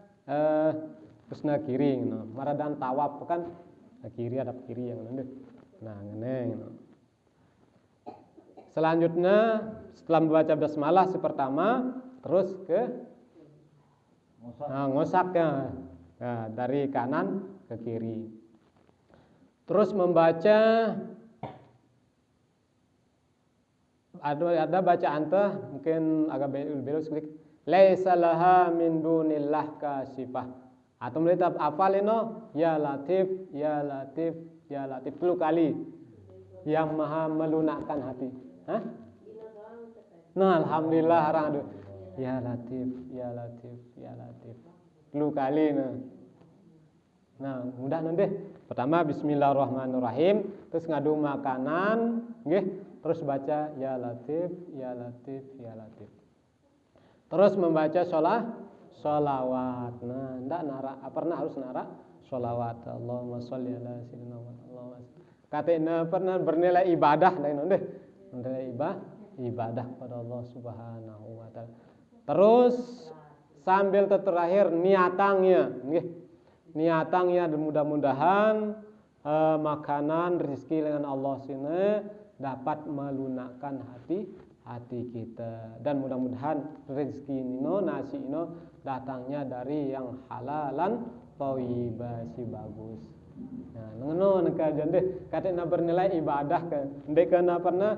terusna kiri ngono. Maradan tawab kan kiri ada kiri yang ngene deh. Nah, ngene ngono. Selanjutnya setelah membaca basmalah si pertama terus ke ngosaknya. Nah, dari kanan ke kiri. Terus membaca ada bacaan teh mungkin agak belok sedikit. Laisa laha min dunillah kasifah. Atau melihat apalino ya latif ya latif ya latif 10 kali. Yang maha melunakkan hati. Nah, alhamdulillah Ya Latif, ya Latif, ya Latif. 10 kali nah. Nah, mudah nanti. Pertama bismillahirrahmanirrahim, terus ngadu makanan, nggih. Terus baca ya Latif, ya Latif, ya Latif. Terus membaca sholawat. Nah, ndak nara, pernah harus nara sholawat. Allahumma sholli ala sayyidina Muhammad. Katanya pernah bernilai ibadah lain deh. Bernilai ibadah kepada Allah Subhanahu wa taala. Terus sambil terakhir niatangnya, nggih. Niatangnya mudah-mudahan makanan rezeki dengan Allah sini dapat melunakkan hati kita, dan mudah-mudahan rezeki ini nasi ini datangnya dari yang halalan thayyibah si bagus. Nah, ngono nekajan deh katanya bernilai ibadah kan. Ndek kena pernah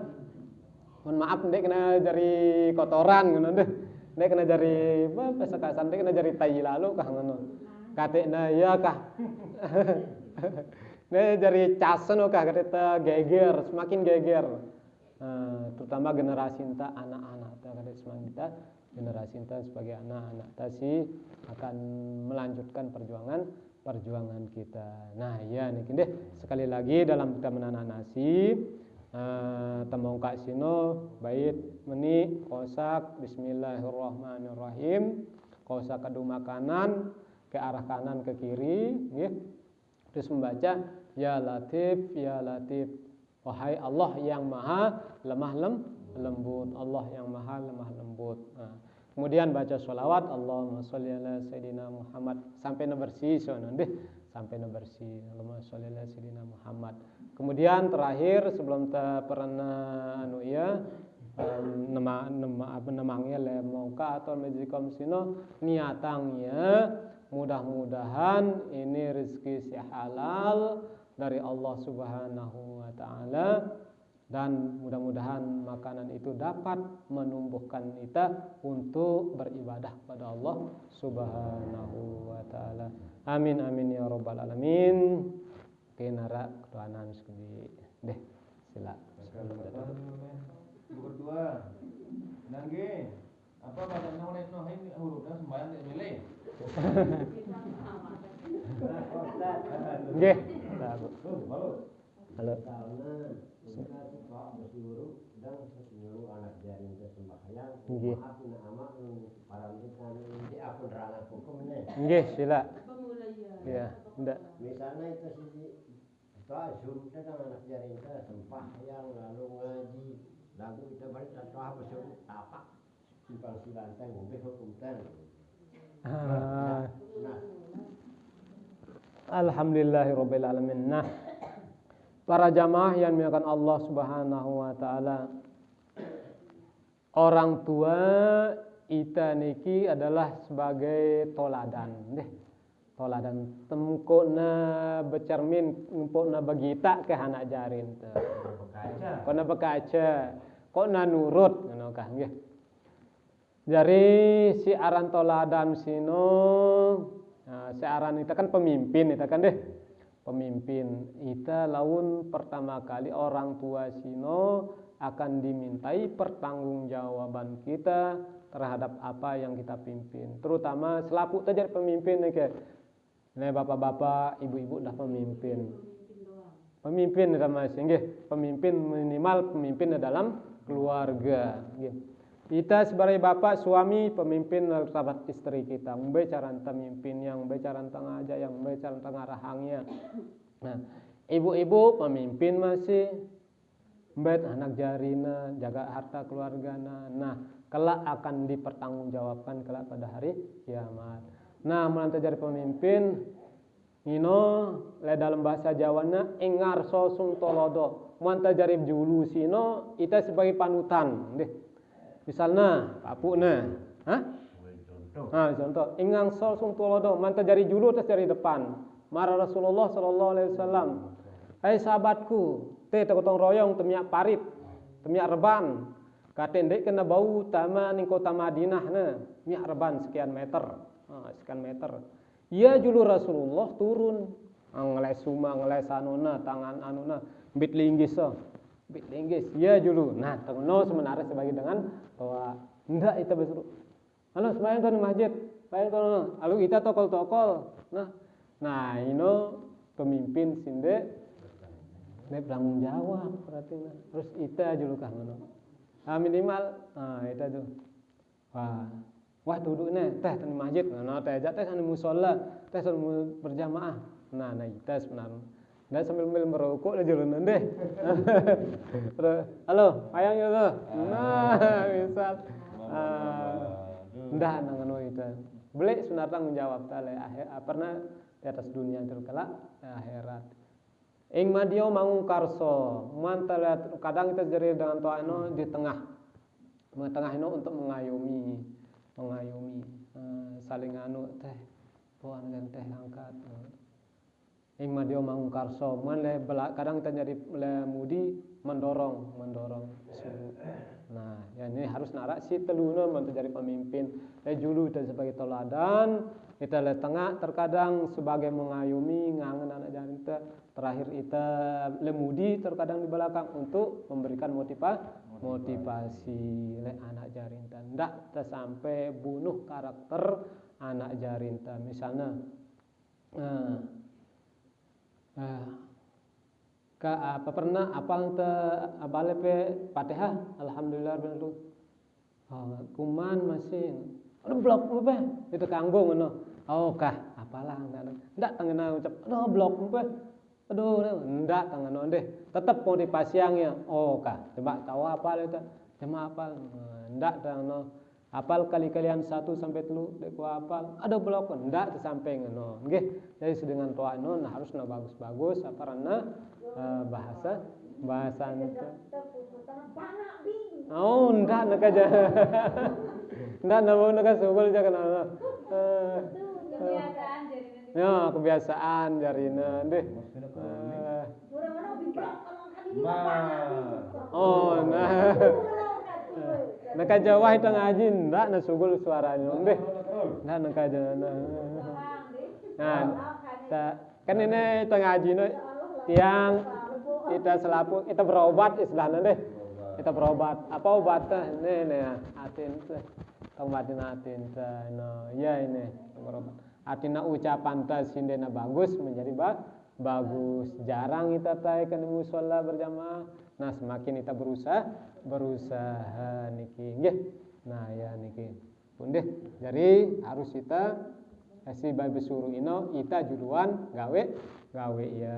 mohon maaf ndek kena jari kotoran ngono deh. Ndek kena jari apa sekasan ndek kena jari tai lalu kah ngono. Katanya ya kah. Ndek jari casen kah katanya geger, semakin geger. Terutama generasi kita anak-anak kita semakin kita generasi kita sebagai anak-anak tadi akan melanjutkan perjuangan kita. Nah ya nih deh sekali lagi dalam kita menanah nasi temongkak sino bait meni kosak bismillahirrahmanirrahim, kosak adu makanan ke arah kanan ke kiri nggih. Terus membaca ya Latif, ya Latif. Wahai Allah yang maha lemah lembut, Allah yang maha lemah lembut. Nah, kemudian baca sholawat Allahumma sholli ala sayyidina Muhammad sampai bersih deh, sampai bersih Allahumma sholli ala sayyidina Muhammad. Kemudian terakhir sebelum pernah nemangnya lemongka atau majikom sino niatangnya mudah-mudahan ini rezeki si halal dari Allah Subhanahu wa taala, dan mudah-mudahan makanan itu dapat menumbuhkan kita untuk beribadah kepada Allah Subhanahu wa taala. Amin amin ya rabbal alamin. Kenara ketuhanan sekali. Deh, sila. Berdua. Nangge. Apa baca nomor ini hurufnya sembahyang tidak milih. Nggih. Halo. Halo. Karena kita suka bersyukur dan sesuatu anak jaring ke sembahyang. Nggih. Maaf nama para militan ini apa nerangan hukum ini. Nggih, sila. Iya, ndak. Misalnya itu sisi kita syurutnya kan anak jaring kita sembahyang lalu ngaji lagu kita balik dan toh bersyukur tapak simpang silantang ngombe hukum tan. Alhamdulillahirabbil alamin. Nah, para jamaah yang dimuliakan Allah Subhanahu wa taala, orang tua kita niki adalah sebagai toladan deh. Toladan temukna bercermin empukna bagita ke anak jarin teh. Kona bekaca, kona nurut ngono kah nggih. Dari si aran toladan sino, si aran itu kan pemimpin itu kan deh. Pemimpin kita laun pertama kali orang tua sino akan dimintai pertanggungjawaban kita terhadap apa yang kita pimpin, terutama selaku jadi pemimpin nih kayak nah bapak-bapak, ibu-ibu dah pemimpin. Pemimpin dah masih nggih, pemimpin minimal pemimpin dalam keluarga nggih. Kita sebagai bapak, suami, pemimpin terhadap istri kita. Membicara pemimpin yang bicara tentang aja, yang bicara tentang arahangnya. Nah, ibu-ibu pemimpin masih mbet anak jarina, jaga harta keluargana. Nah, kelak akan dipertanggungjawabkan kelak pada hari kiamat. Nah, melantar jadi pemimpin, ino le dalam bahasa Jawanya engar sosung tolodo. Melantar jadi julu sino, kita sebagai panutan, deh. Misalnya, kapukna, contoh, ingang sosung tolodo, mantap jari julu terus jari depan. Marah Rasulullah Sallallahu Alaihi Wasallam, hai sahabatku, tekotong royong temiak parit, temiak reban, katendek kena bau tama ning kota Madinah na, miak reban sekian meter, sekian meter. Iya julu Rasulullah turun, ngelai suma, ngelai sanuna, tangan anuna, bit linggis so. Bit linggis, ya julu. Nah, tengono sebenarnya sebagai dengan bahwa ndak itu besar Halo sembahyang tuh di masjid, sembahyang tuh. Lalu kita tokol-tokol. Nah ini pemimpin sinde nek bertanggung jawab berarti terus kita aja lu kan minimal itu aja wah duduk nih teh di masjid teh aja teh di musola teh sambil berjamaah nah kita sebenarnya nggak sambil merokok aja lu deh halo ayang ya tuh nah misal ndah nangan itu beli sebenarnya tanggung jawab tale pernah di atas dunia itu kelak akhirat ing madio mangung karso mantalat kadang kita jadi dengan toa ino di tengah ino untuk mengayomi saling anu teh tuan dan teh angkat ing madio mangung karso kadang kita jadi mudi mendorong suruh. Nah ya ini harus narak si teluno untuk jadi pemimpin julu kita sebagai teladan kita le tengah terkadang sebagai mengayomi ngangen anak jarin terakhir kita lemudi terkadang di belakang untuk memberikan motivasi le anak jarinta ndak sampai bunuh karakter anak jarinta misalnya pernah apal abale pe Fatihah alhamdulillah bener kuman masih blok apa itu kanggo ngono apalah ndak tengena ucap blok apa ndak tengena deh tetap motivasinya coba tahu apa itu cuma apa ndak tengena apal kali-kalian 1 sampai 3 dek apal ada blok ndak sampai ngono nggih jadi sedengan toa harus bagus-bagus karena bahasa itu ndak nak aja ndak mau nak sugul aja kana ya kebiasaan jarina deh nak Jawa itu ngaji ndak na sugul suaranya deh ndak nak aja kan ini itu ngaji tiang kita selapu kita berobat istilahnya deh kita berobat apa obatnya ini atin obatin atin ya ini berobat atina ucapan sindena bagus menjadi bagus jarang kita ke musola berjamaah nah semakin kita berusaha niki nggih nah ya niki pun deh jadi harus kita si bayi suruh ino kita juluan gawe ya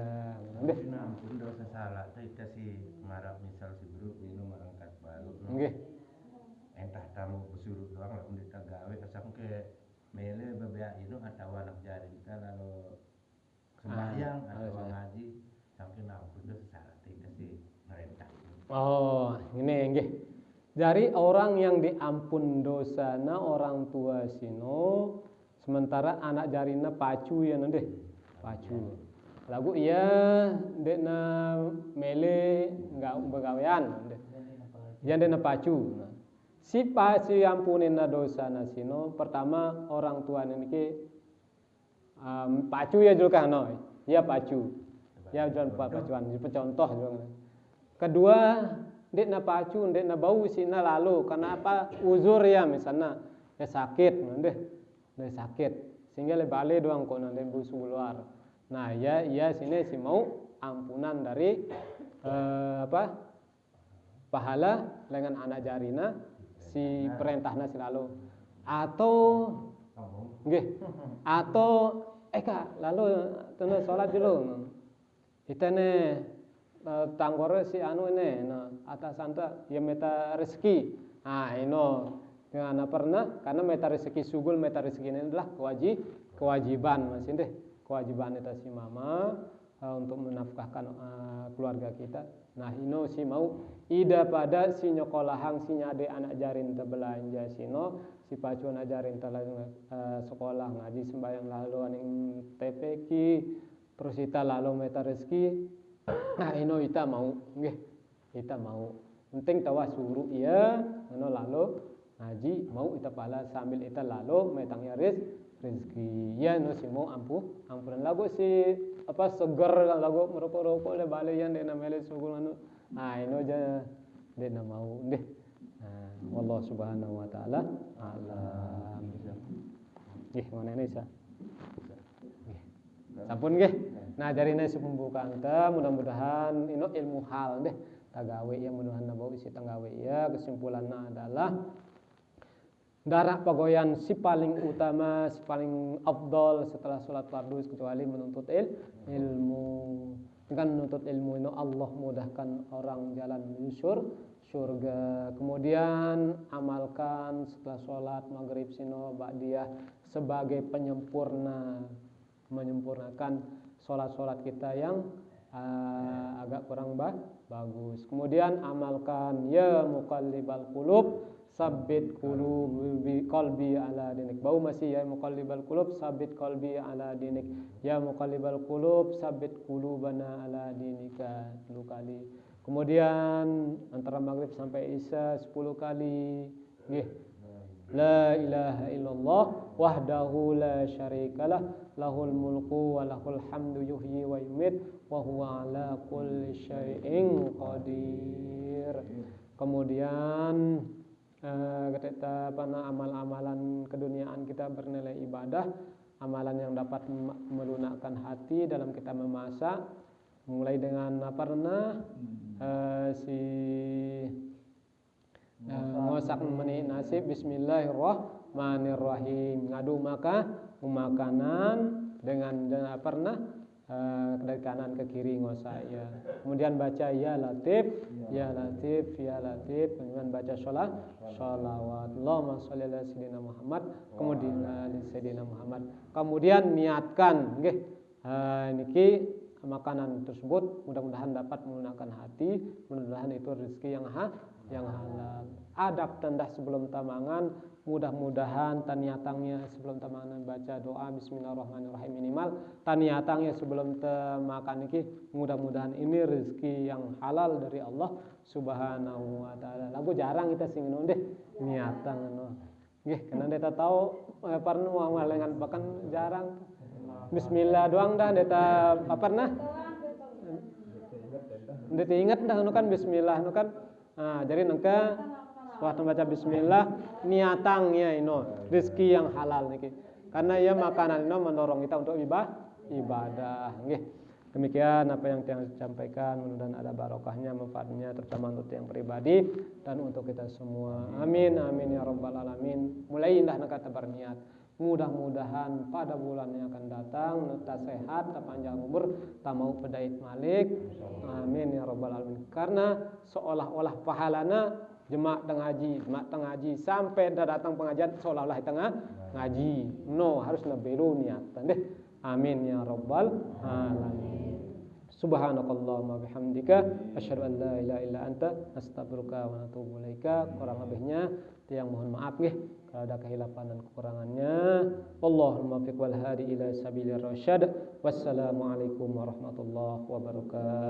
deh nah pun dosa salah kita si ngarap misal si guru ini merangkat baru nggih entah tamu bersuruh doang lah kita gawe sampai mele bebea itu atau anak jari kita lalu sembahyang atau ngaji sampai nampun dosa salah kita si merentah ini nggih dari orang yang diampun dosana orang tua sino sementara anak jarina pacu ya deh pacu lagu iya dekna mele enggak begawean yang dekna pacu si ampunin dosa nasino pertama orang tua niki pacu ya juga ya pacu ya jangan pacuan contoh juga kedua dekna pacu dekna bau sina lalu kenapa uzur ya misalnya ya sakit sakit sehingga lebale doang kok nanti busu luar nah ya sini si mau ampunan dari pahala dengan anak jarina si perintahna selalu atau lalu tena salat dulu kita tanggore si anu ini atas santa ya meta rezeki dengan pernah karena meta rezeki sugul meta rezeki ini adalah kewajiban masih deh kewajiban itu si mama untuk menafkahkan keluarga kita. Nah ino si mau ida pada si nyokolahang si nyade anak jarin belanja sino si pacuan ajarin sekolah ngaji sembahyang lalu aning TPK terus kita lalu meta rezeki. Nah ino kita mau penting tawa suruh iya ino lalu ngaji mau kita pala sambil kita lalu metangnya rezeki ya no si mau ampunan lagu si seger lagu merokok le bale yang dena mele sugul anu ino aja dena mau deh Wallahu subhanahu wa ta'ala alam. Nggih, ngene isa. Sampun nggih. Nah, jarine pembukaan teh mudah-mudahan ino ilmu hal deh. Tagawe ya mudah-mudahan nabo isi tagawe ya. Kesimpulannya adalah darah pagoyan si paling utama, si paling afdol setelah sholat fardu kecuali menuntut ilmu. Dengan menuntut ilmu ini Allah mudahkan orang jalan menyusur surga. Kemudian amalkan setelah sholat maghrib sino ba'diyah sebagai menyempurnakan sholat-sholat kita yang agak kurang bagus. Kemudian amalkan ya muqallibal qulub sabbit qulubi qalbi ala dinik. Bau masih ya muqallibal qulub sabbit qalbi ala dinik. Ya muqallibal qulub sabbit qulubana ala dinika 10 kali. Kemudian antara maghrib sampai isya 10 kali. Nggih. La ilaha illallah wahdahu la syarikalah lahul mulku wa lahul hamdu yuhyi wa yumit wa huwa ala kulli syai'in qadir. Kemudian ketika amal-amalan keduniaan kita bernilai ibadah, amalan yang dapat melunakkan hati dalam kita memasak, mulai dengan ngosak meni nasi bismillahirrahmanirrahim, ngadu makanan dengan dari kanan ke kiri ngosak ya. Kemudian baca ya latif, ya latif, ya latif. Kemudian baca sholawat. Allahumma sholli ala sayyidina Muhammad. Kemudian sayyidina Muhammad. Kemudian niatkan, nggih. Niki makanan tersebut mudah-mudahan dapat menggunakan hati, mudah-mudahan itu rezeki yang halal. Adab tanda sebelum tamangan, mudah-mudahan taniatangnya sebelum tamangan baca doa bismillahirrahmanirrahim minimal taniatangnya sebelum makan niki, mudah-mudahan ini rezeki yang halal dari Allah Subhanahu wa taala. Lagu jarang kita sing ngono deh niatang ngono. Nggih, karena kita tahu pernah ngalengan bahkan jarang bismillah doang dah deta pernah. Deta ingat dah kan bismillah kan. Nah, jadi nangka waktu baca bismillah niatangnya ino rezeki yang halal niki. Karena ya makanan ino mendorong kita untuk ibadah. Nggih. Demikian apa yang saya sampaikan, mudah-mudahan ada barokahnya, manfaatnya terutama untuk yang pribadi dan untuk kita semua. Amin amin ya rabbal alamin. Mulai indah nak berniat. Mudah-mudahan pada bulan yang akan datang kita sehat, kita panjang umur, tak mau pedait malik. Amin ya rabbal alamin. Karena seolah-olah pahalana jemaat tengah haji sampai datang pengajian seolah-olah tengah ngaji. No, harus nabelu niatan deh. Amin ya rabbal alamin. Subhanakallahumma bihamdika asyhadu an la ilaha illa anta astaghfiruka wa atubu ilaika. Kurang lebihnya tiang mohon maaf nggih kalau ada kehilapan dan kekurangannya. Wallahul muwaffiq wal hadi ila sabilir rasyad. Wassalamualaikum warahmatullahi wabarakatuh.